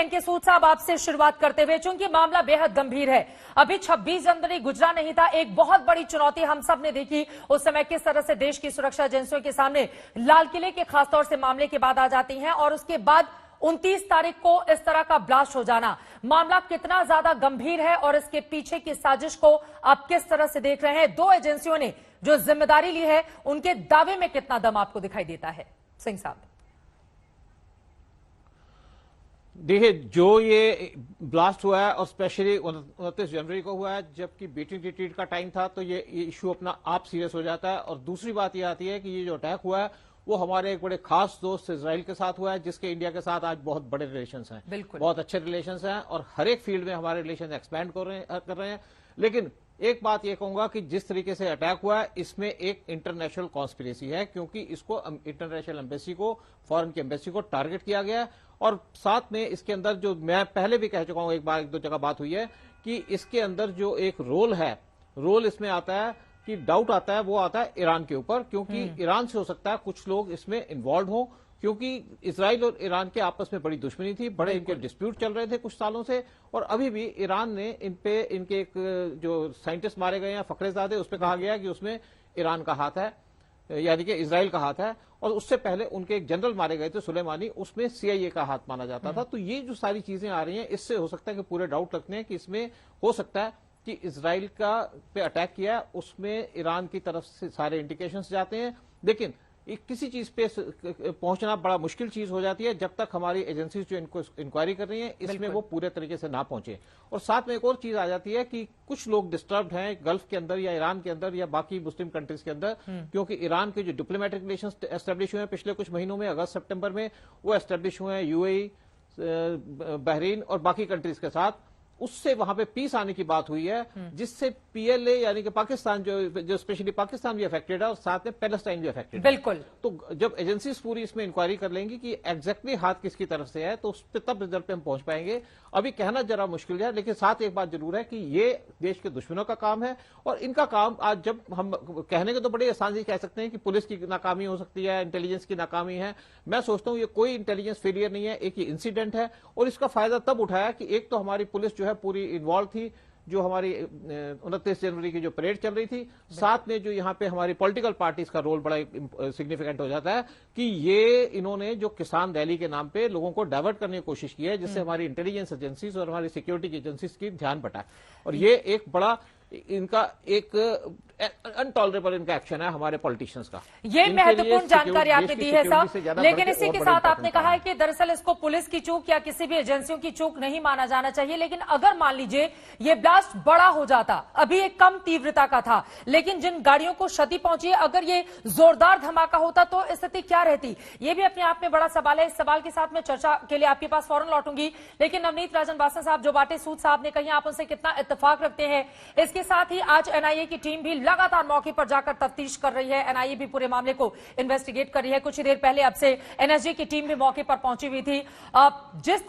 N K सूद साहब, आपसे शुरुआत करते हुए, चूंकि मामला बेहद गंभीर है, अभी 26 जनवरी गुजरा नहीं था, एक बहुत बड़ी चुनौती हम सब ने देखी उस समय किस तरह से देश की सुरक्षा एजेंसियों के सामने लाल किले के खासतौर से मामले की बात आ जाती है, और उसके बाद 29 तारीख को इस तरह का ब्लास्ट हो जाना। मामला कितना ज्यादा गंभीर है और इसके पीछे की साजिश को आप किस तरह से देख रहे हैं? दो एजेंसियों ने जो जिम्मेदारी ली है, उनके दावे में कितना दम आपको दिखाई देता है, सिंह साहब? देखिए, जो ये ब्लास्ट हुआ है और स्पेशली 29 जनवरी को हुआ है, जबकि बीटिंग रिट्रीट का टाइम था, तो ये इशू अपना आप सीरियस हो जाता है। और दूसरी बात ये आती है कि ये जो अटैक हुआ है वो हमारे एक बड़े खास दोस्त इजराइल के साथ हुआ है, जिसके इंडिया के साथ आज बहुत बड़े रिलेशंस हैं, बहुत अच्छे रिलेशंस हैं, और हर एक फील्ड में हमारे रिलेशन एक्सपैंड कर रहे हैं। लेकिन एक बात ये कहूंगा कि जिस तरीके से अटैक हुआ है, इसमें एक इंटरनेशनल कॉन्स्पिरेसी है, क्योंकि इसको इंटरनेशनल एम्बेसी को, फॉरेन की एम्बेसी को टारगेट किया गया है। और साथ में इसके अंदर, जो मैं पहले भी कह चुका हूं, एक दो जगह बात हुई है कि इसके अंदर जो एक रोल इसमें आता है कि डाउट आता है, वो आता है ईरान के ऊपर, क्योंकि ईरान से हो सकता है कुछ लोग इसमें इन्वॉल्व हो, क्योंकि इजराइल और ईरान के आपस में बड़ी दुश्मनी थी, बड़े इनके डिस्प्यूट चल रहे थे कुछ सालों से, और अभी भी ईरान ने इनके एक जो साइंटिस्ट मारे गए हैं फखरेजादे, उस पर कहा गया कि उसमें ईरान का हाथ है, यानी कि इजराइल का हाथ है। और उससे पहले उनके एक जनरल मारे गए थे सुलेमानी, उसमें सीआईए का हाथ माना जाता था। तो ये जो सारी चीजें आ रही हैं, इससे हो सकता है कि पूरे डाउट रखते हैं कि इसमें हो सकता है कि इजराइल का पे अटैक किया, उसमें ईरान की तरफ से सारे इंडिकेशंस जाते हैं। लेकिन किसी चीज पे पहुंचना बड़ा मुश्किल चीज हो जाती है जब तक हमारी एजेंसीज जो इनको इंक्वायरी कर रही हैं, इसमें वो पूरे तरीके से ना पहुंचे। और साथ में एक और चीज आ जाती है कि कुछ लोग डिस्टर्ब्ड हैं गल्फ के अंदर या ईरान के अंदर या बाकी मुस्लिम कंट्रीज के अंदर, क्योंकि ईरान के जो डिप्लोमेटिक रिलेशन एस्टेब्लिश हुए हैं पिछले कुछ महीनों में, अगस्त सितंबर में, वो एस्टेब्लिश हुए हैं यूएई, बहरीन और बाकी कंट्रीज के साथ। उससे वहां पे पीस आने की बात हुई है, जिससे पीएलए यानी कि पाकिस्तान जो स्पेशली पाकिस्तान भी अफेक्टेड है और साथ में पैलेस्टाइन भी अफेक्टेड है। बिल्कुल। तो जब एजेंसीज पूरी इसमें इंक्वायरी कर लेंगी कि एग्जैक्टली हाथ किसकी तरफ से है, तो उस पर तब रिजल्ट पे हम पहुंच पाएंगे। अभी कहना जरा मुश्किल है, लेकिन साथ एक बात जरूर है कि ये देश के दुश्मनों का काम है, और इनका काम आज जब हम कहने के तो बड़े आसान से कह सकते हैं कि पुलिस की नाकामी हो सकती है, इंटेलिजेंस की नाकामी है। मैं सोचता हूं ये कोई इंटेलिजेंस फेलियर नहीं है, एक ये इंसिडेंट है, और इसका फायदा तब उठाया कि एक तो हमारी पुलिस जो है पूरी इन्वॉल्व थी, जो हमारी 29 जनवरी की जो परेड चल रही थी, साथ में जो यहाँ पे हमारी पॉलिटिकल पार्टीज का रोल बड़ा सिग्निफिकेंट हो जाता है कि ये इन्होंने जो किसान रैली के नाम पे लोगों को डाइवर्ट करने की कोशिश की है, जिससे हमारी इंटेलिजेंस एजेंसीज और हमारी सिक्योरिटी की एजेंसीज की ध्यान बटा। और ये एक बड़ा इनका एक अनटॉलरेबल इनका एक्शन है हमारे पॉलिटिशियंस का। ये महत्वपूर्ण जानकारी आपने दी है साहब, लेकिन इसी के साथ आपने कहा है कि दरअसल इसको पुलिस की चूक या किसी भी एजेंसियों की चूक नहीं माना जाना चाहिए। लेकिन अगर मान लीजिए ये ब्लास्ट बड़ा हो जाता, अभी एक कम तीव्रता का था, लेकिन जिन गाड़ियों को क्षति पहुंची है, अगर ये जोरदार धमाका होता तो स्थिति क्या रहती, ये भी अपने आप में बड़ा सवाल है। इस सवाल के साथ मैं चर्चा के लिए आपके पास फौरन लौटूंगी, लेकिन नवनीत राजन बासा साहब, जो बातें सूद साहब ने कही, आप उनसे कितना इत्तेफाक रखते हैं? इसके साथ ही आज एनआईए की टीम भी लगातार मौके पर जाकर तफ्तीश कर रही है, एनआईए भी पूरे मामले को इन्वेस्टिगेट कर रही है। कुछ ही देर पहले अब से एनएसजी की टीम भी मौके पर पहुंची हुई थी। जिस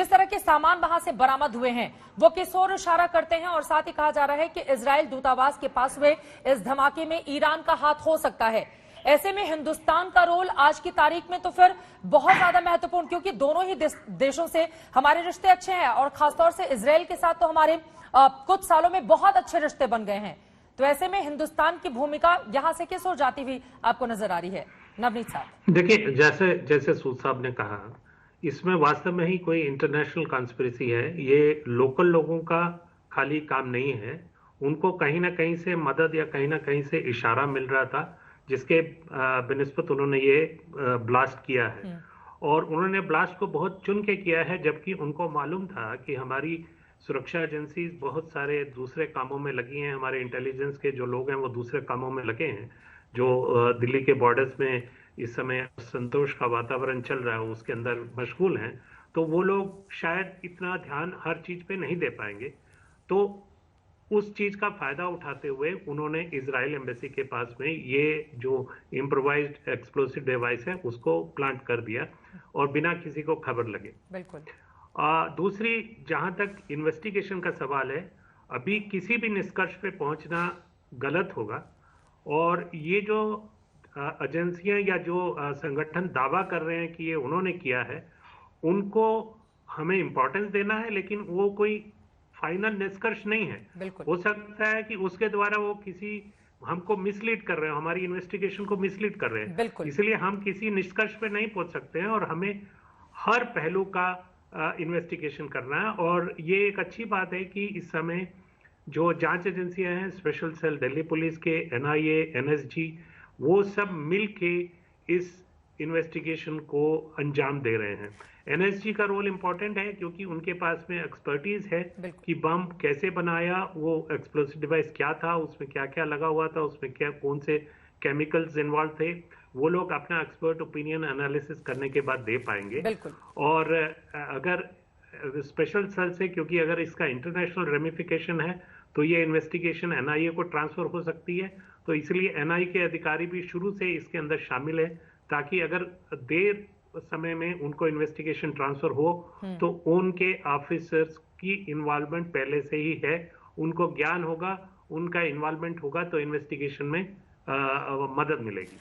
तरह के सामान वहां से बरामद हुए हैं, वो किस ओर इशारा करते हैं? और साथ ही कहा जा रहा है कि इजराइल दूतावास के पास हुए इस धमाके में ईरान का हाथ हो सकता है। ऐसे में हिंदुस्तान का रोल आज की तारीख में तो फिर बहुत ज्यादा महत्वपूर्ण, क्योंकि दोनों ही देशों से हमारे रिश्ते अच्छे हैं, और खासतौर से इजराइल के साथ तो हमारे कुछ सालों में बहुत अच्छे रिश्ते बन गए हैं। तो ऐसे में हिंदुस्तान की भूमिका यहां से किस ओर जाती हुई आपको नजर आ रही है, नवनीत साहब? देखिए, जैसे सूद साहब ने कहा, इसमें वास्तव में ही कोई इंटरनेशनल कॉन्स्पिरेसी है। ये लोकल लोगों का खाली काम नहीं है, उनको कहीं ना कहीं से मदद या कहीं ना कहीं से इशारा मिल रहा था, जिसके बिनिस्बत उन्होंने ये ब्लास्ट किया है। और उन्होंने ब्लास्ट को बहुत चुन के किया है, जबकि उनको मालूम था कि हमारी सुरक्षा एजेंसी बहुत सारे दूसरे कामों में लगी हैं, हमारे इंटेलिजेंस के जो लोग हैं वो दूसरे कामों में लगे हैं, जो दिल्ली के बॉर्डर्स में इस समय संतोष का वातावरण चल रहा है उसके अंदर मशगूल हैं। तो वो लोग शायद इतना ध्यान हर चीज पे नहीं दे पाएंगे। तो उस चीज का फायदा उठाते हुए उन्होंने इजराइल एम्बेसी के पास में ये जो इम्प्रोवाइज्ड एक्सप्लोसिव डिवाइस है उसको प्लांट कर दिया, और बिना किसी को खबर लगे। बिल्कुल। दूसरी, जहां तक इन्वेस्टिगेशन का सवाल है, अभी किसी भी निष्कर्ष पे पहुंचना गलत होगा। और ये जो एजेंसियां या जो संगठन दावा कर रहे हैं कि ये उन्होंने किया है, उनको हमें इंपॉर्टेंस देना है, लेकिन वो कोई फाइनल निष्कर्ष नहीं है। बिल्कुल। हो सकता है कि उसके द्वारा वो किसी हमको मिसलीड कर रहे हैं, हमारी इन्वेस्टिगेशन को मिसलीड कर रहे हैं, बिल्कुल। इसलिए हम किसी निष्कर्ष पे नहीं पहुंच सकते हैं और हमें हर पहलू का इन्वेस्टिगेशन करना है। और ये एक अच्छी बात है कि इस समय जो जांच एजेंसियां हैं, स्पेशल सेल दिल्ली पुलिस के, एनआईए, एनएसजी, वो सब मिल के इस इन्वेस्टिगेशन को अंजाम दे रहे हैं। एनएसजी का रोल इंपॉर्टेंट है क्योंकि उनके पास में एक्सपर्टीज है कि बम कैसे बनाया, वो एक्सप्लोसिव डिवाइस क्या था, उसमें क्या क्या लगा हुआ था, उसमें क्या कौन से केमिकल्स इन्वॉल्व थे, वो लोग अपना एक्सपर्ट ओपिनियन एनालिसिस करने के बाद दे पाएंगे। और अगर स्पेशल सेल से, क्योंकि अगर इसका इंटरनेशनल रेमिफिकेशन है तो ये इन्वेस्टिगेशन एनआईए को ट्रांसफर हो सकती है, तो इसलिए एनआईए के अधिकारी भी शुरू से इसके अंदर शामिल है, ताकि अगर देर समय में उनको इन्वेस्टिगेशन ट्रांसफर हो तो उनके ऑफिसर्स की इन्वॉल्वमेंट पहले से ही है, उनको ज्ञान होगा, उनका इन्वॉल्वमेंट होगा, तो इन्वेस्टिगेशन में मदद मिलेगी।